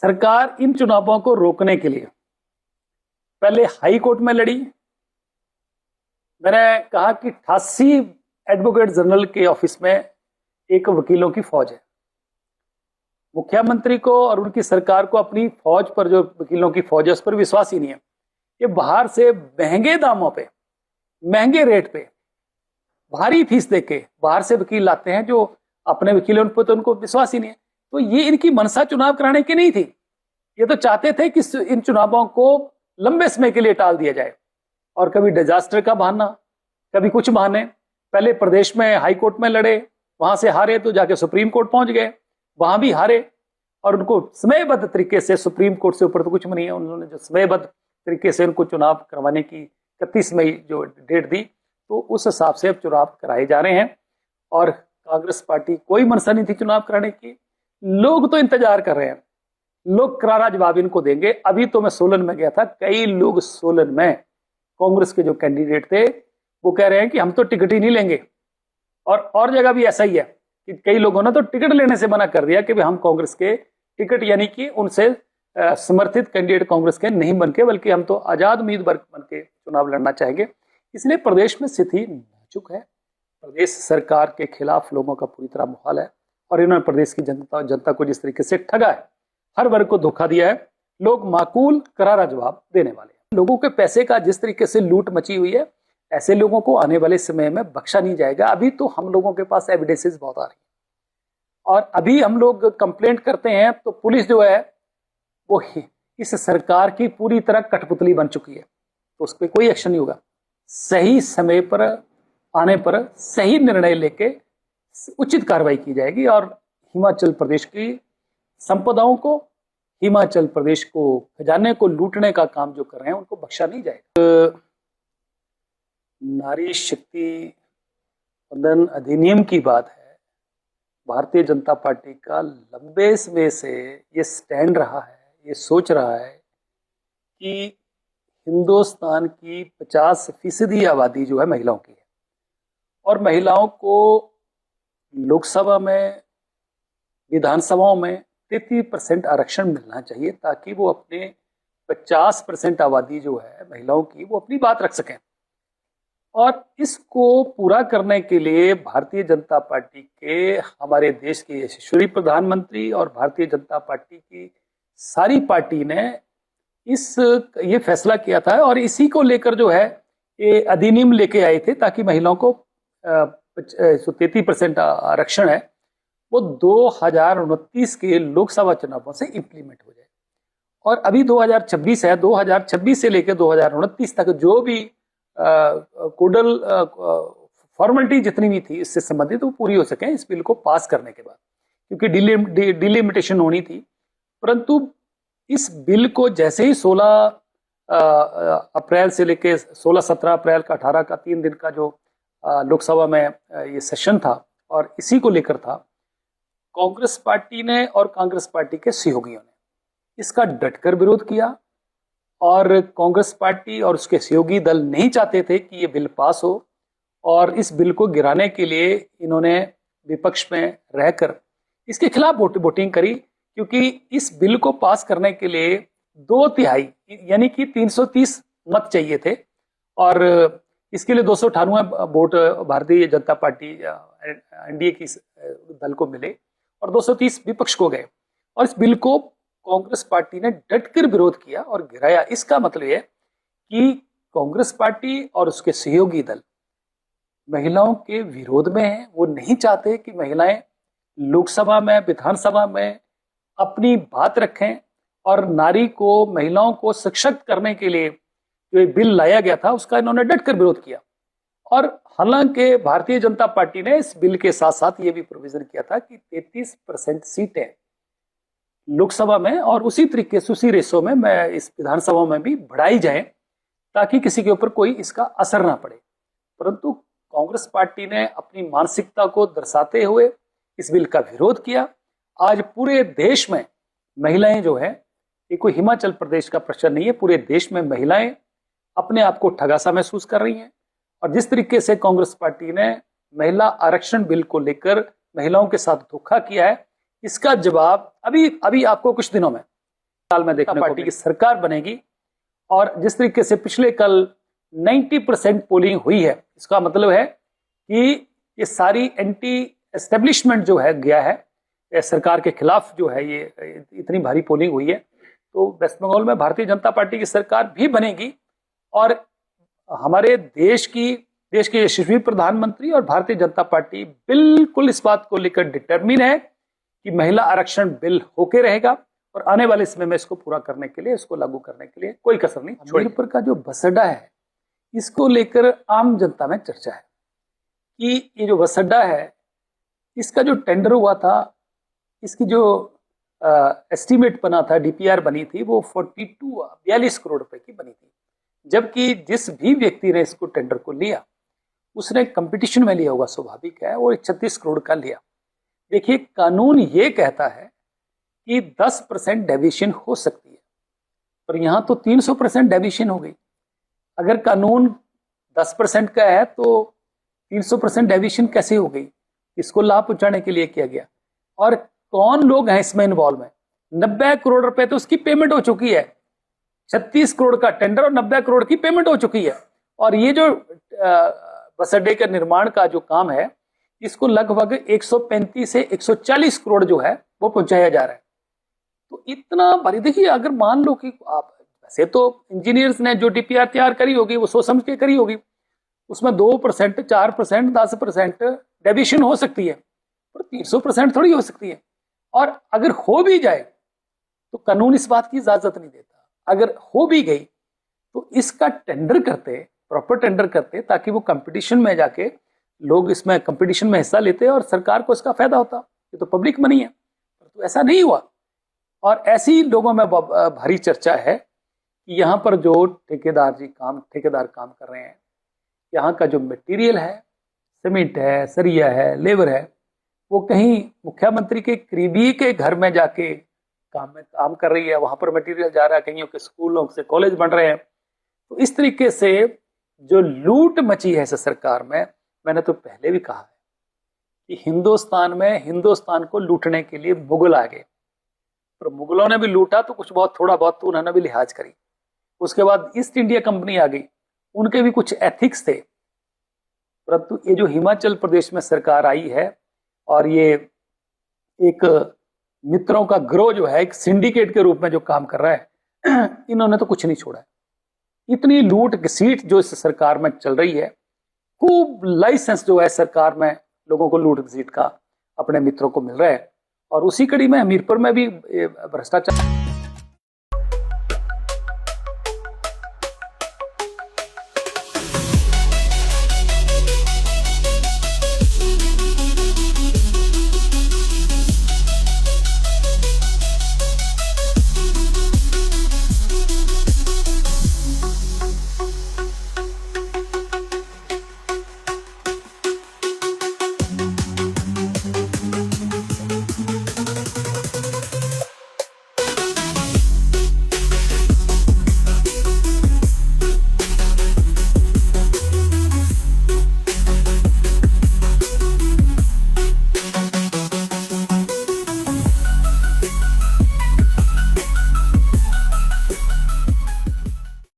सरकार इन चुनावों को रोकने के लिए पहले हाई कोर्ट में लड़ी। मैंने कहा कि 88 एडवोकेट जनरल के ऑफिस में एक वकीलों की फौज है। मुख्यमंत्री को और उनकी सरकार को अपनी फौज पर, जो वकीलों की फौज है, उस पर विश्वास ही नहीं है। ये बाहर से महंगे दामों पे, महंगे रेट पे, भारी फीस देके बाहर से वकील लाते हैं, जो अपने वकीलों पर तो उनको विश्वास ही नहीं है। तो ये इनकी मनसा चुनाव कराने की नहीं थी। ये तो चाहते थे कि इन चुनावों को लंबे समय के लिए टाल दिया जाए, और कभी डिजास्टर का बहाना, कभी कुछ बहाने। पहले प्रदेश में हाई कोर्ट में लड़े, वहां से हारे तो जाके सुप्रीम कोर्ट पहुंच गए, वहां भी हारे, और उनको समयबद्ध तरीके से, सुप्रीम कोर्ट से ऊपर तो कुछ नहीं है, उन्होंने जो समयबद्ध तरीके से उनको चुनाव करवाने की 31 मई जो डेट दी, तो उस हिसाब से अब चुनाव कराए जा रहे हैं। और कांग्रेस पार्टी कोई मनसा नहीं थी चुनाव कराने की। लोग तो इंतजार कर रहे हैं, लोग करारा जवाब इनको देंगे। अभी तो मैं सोलन में गया था, कई लोग सोलन में कांग्रेस के जो कैंडिडेट थे वो कह रहे हैं कि हम तो टिकट ही नहीं लेंगे। और जगह भी ऐसा ही है कि कई लोगों ने तो टिकट लेने से मना कर दिया कि हम कांग्रेस के टिकट, यानी कि उनसे समर्थित कैंडिडेट कांग्रेस के नहीं बन के, बल्कि हम तो आजाद उम्मीदवार बन के चुनाव लड़ना चाहेंगे। इसलिए प्रदेश में स्थिति नाजुक है। प्रदेश सरकार के खिलाफ लोगों का पूरी तरह मुहाल है, और इन्होंने प्रदेश की जनता को जिस तरीके से ठगा है, हर वर्ग को धोखा दिया है, लोग माकूल करारा जवाब देने वाले हैं। लोगों के पैसे का जिस तरीके से लूट मची हुई है, ऐसे लोगों को आने वाले समय में बख्शा नहीं जाएगा। अभी तो हम लोगों के पास एविडेंसेस बहुत आ रही है, और अभी हम लोग कंप्लेंट करते हैं तो पुलिस जो है वो इस सरकार की पूरी तरह कठपुतली बन चुकी है, तो उस पर कोई एक्शन नहीं होगा। सही समय पर आने पर सही निर्णय लेके उचित कार्रवाई की जाएगी, और हिमाचल प्रदेश की संपदाओं को, हिमाचल प्रदेश को, खजाने को लूटने का काम जो कर रहे हैं उनको बख्शा नहीं जाएगा। नारी शक्ति वंदन अधिनियम की बात है, भारतीय जनता पार्टी का लंबे समय से ये स्टैंड रहा है, ये सोच रहा है कि हिंदुस्तान की 50% आबादी जो है महिलाओं की है, और महिलाओं को लोकसभा में, विधानसभाओं में 33% आरक्षण मिलना चाहिए, ताकि वो अपने 50% आबादी जो है महिलाओं की, वो अपनी बात रख सकें। और इसको पूरा करने के लिए भारतीय जनता पार्टी के, हमारे देश के यशस्वी प्रधानमंत्री और भारतीय जनता पार्टी की सारी पार्टी ने ये फैसला किया था, और इसी को लेकर जो है ये अधिनियम लेके आए थे, ताकि महिलाओं को 33% आरक्षण है वो 2029 के लोकसभा चुनावों से इंप्लीमेंट हो जाए। और अभी 2026 है, 2026 से लेकर 2029 तक जो भी कोडल फॉर्मेलिटी जितनी भी थी इससे संबंधित, वो पूरी हो सके इस बिल को पास करने के बाद, क्योंकि डिलिमिटेशन होनी थी। परंतु इस बिल को जैसे ही 16 अप्रैल से लेकर 16-17 अप्रैल का 18 का 3 दिन का जो लोकसभा में ये सेशन था, और इसी को लेकर था, कांग्रेस पार्टी ने और कांग्रेस पार्टी के सहयोगियों ने इसका डटकर विरोध किया। और कांग्रेस पार्टी और उसके सहयोगी दल नहीं चाहते थे कि ये बिल पास हो, और इस बिल को गिराने के लिए इन्होंने विपक्ष में रहकर इसके खिलाफ वोटिंग करी, क्योंकि इस बिल को पास करने के लिए 2/3 यानी कि 330 मत चाहिए थे, और इसके लिए 298 vote Bharatiya Janata party NDA की दल को मिले, और 230 विपक्ष को गए। और इस बिल को कांग्रेस पार्टी ने डटकर विरोध किया और गिराया। इसका मतलब है कि कांग्रेस पार्टी और उसके सहयोगी दल महिलाओं के विरोध में है। वो नहीं चाहते कि महिलाएं लोकसभा में, विधानसभा में अपनी बात रखें, और नारी को, महिलाओं को सशक्त करने के लिए जो बिल लाया गया था उसका इन्होंने डटकर विरोध किया। और हालांकि भारतीय जनता पार्टी ने इस बिल के साथ साथ ये भी प्रोविजन किया था कि 33% सीटें लोकसभा में और उसी तरीके से, उसी रेशो में इस विधानसभा में भी बढ़ाई जाए, ताकि किसी के ऊपर कोई इसका असर ना पड़े। परंतु कांग्रेस पार्टी ने अपनी मानसिकता को दर्शाते हुए इस बिल का विरोध किया। आज पूरे देश में महिलाएं जो है, ये कोई हिमाचल प्रदेश का प्रश्न नहीं है, पूरे देश में महिलाएं अपने आप को ठगासा महसूस कर रही हैं। और जिस तरीके से कांग्रेस पार्टी ने महिला आरक्षण बिल को लेकर महिलाओं के साथ धोखा किया है, इसका जवाब अभी आपको कुछ दिनों में साल में देखने पार्टी की सरकार बनेगी। और जिस तरीके से पिछले कल 90% पोलिंग हुई है, इसका मतलब है कि ये सारी एंटी एस्टेब्लिशमेंट जो है गया है सरकार के खिलाफ, जो है ये इतनी भारी पोलिंग हुई है, तो वेस्ट बंगाल में भारतीय जनता पार्टी की सरकार भी बनेगी। और हमारे देश के यशस्वी प्रधानमंत्री और भारतीय जनता पार्टी बिल्कुल इस बात को लेकर डिटरमिन है कि महिला आरक्षण बिल होके रहेगा और आने वाले समय में इसको पूरा करने के लिए, इसको लागू करने के लिए कोई कसर नहीं। हमीरपुर का जो बस अड्डा है, इसको लेकर आम जनता में चर्चा है कि ये जो बस अड्डा है, इसका जो टेंडर हुआ था, इसकी जो एस्टीमेट बना था, डीपीआर बनी थी, वो 42 करोड़ रुपए की बनी थी। जबकि जिस भी व्यक्ति ने इसको टेंडर को लिया, उसने कंपटीशन में लिया होगा, स्वाभाविक है, और 36 करोड़ का लिया। देखिए, कानून ये कहता है कि 10% डेविएशन हो सकती है, पर यहां तो 300% डेविएशन हो गई। अगर कानून 10% का है तो 300% डेविएशन कैसे हो गई? इसको लाभ पहुंचाने के लिए किया गया। और कौन लोग हैं इसमें इन्वॉल्व है? 90 करोड़ रुपए तो उसकी पेमेंट हो चुकी है। 36 करोड़ का टेंडर और 90 करोड़ की पेमेंट हो चुकी है। और ये जो बस अड्डे के निर्माण का जो काम है, इसको लगभग 135 से 140 करोड़ जो है वो पहुंचाया जा रहा है। तो इतना भारी, देखिए, अगर मान लो कि आप, वैसे तो इंजीनियर्स ने जो डीपीआर तैयार करी होगी वो सोच समझ के करी होगी, उसमें 2%, 4%, 10% डेविएशन हो सकती है, पर 300% थोड़ी हो सकती है। और अगर हो भी जाए तो कानून इस बात की इजाजत नहीं देता। अगर हो भी गई तो इसका टेंडर करते, प्रॉपर टेंडर करते, ताकि वो कंपटीशन में जाके लोग इसमें कंपटीशन में हिस्सा लेते और सरकार को इसका फायदा होता। ये तो पब्लिक मनी है, तो ऐसा नहीं हुआ। और ऐसी लोगों में भारी चर्चा है कि यहाँ पर जो ठेकेदार काम कर रहे हैं, यहाँ का जो मटेरियल है, सीमेंट है, सरिया है, लेबर है, वो कहीं मुख्यमंत्री के करीबी के घर में जाके काम कर रही है, वहां पर मटेरियल जा रहा है, कहीं के स्कूलों से कॉलेज बन रहे हैं। तो इस तरीके से जो लूट मची है इस सरकार में, मैंने तो पहले भी कहा है कि हिंदुस्तान को लूटने के लिए मुगल आ गए, पर मुगलों ने भी लूटा तो कुछ बहुत, थोड़ा बहुत तो उन्होंने भी लिहाज करी। उसके बाद ईस्ट इंडिया कंपनी आ गई, उनके भी कुछ एथिक्स थे। परंतु ये जो हिमाचल प्रदेश में सरकार आई है और ये एक मित्रों का ग्रोह जो है, एक सिंडिकेट के रूप में जो काम कर रहा है, इन्होंने तो कुछ नहीं छोड़ा है। इतनी लूट घसीट जो इस सरकार में चल रही है, खूब लाइसेंस जो है सरकार में लोगों को लूट घसीट का अपने मित्रों को मिल रहा है। और उसी कड़ी में हमीरपुर में भी भ्रष्टाचार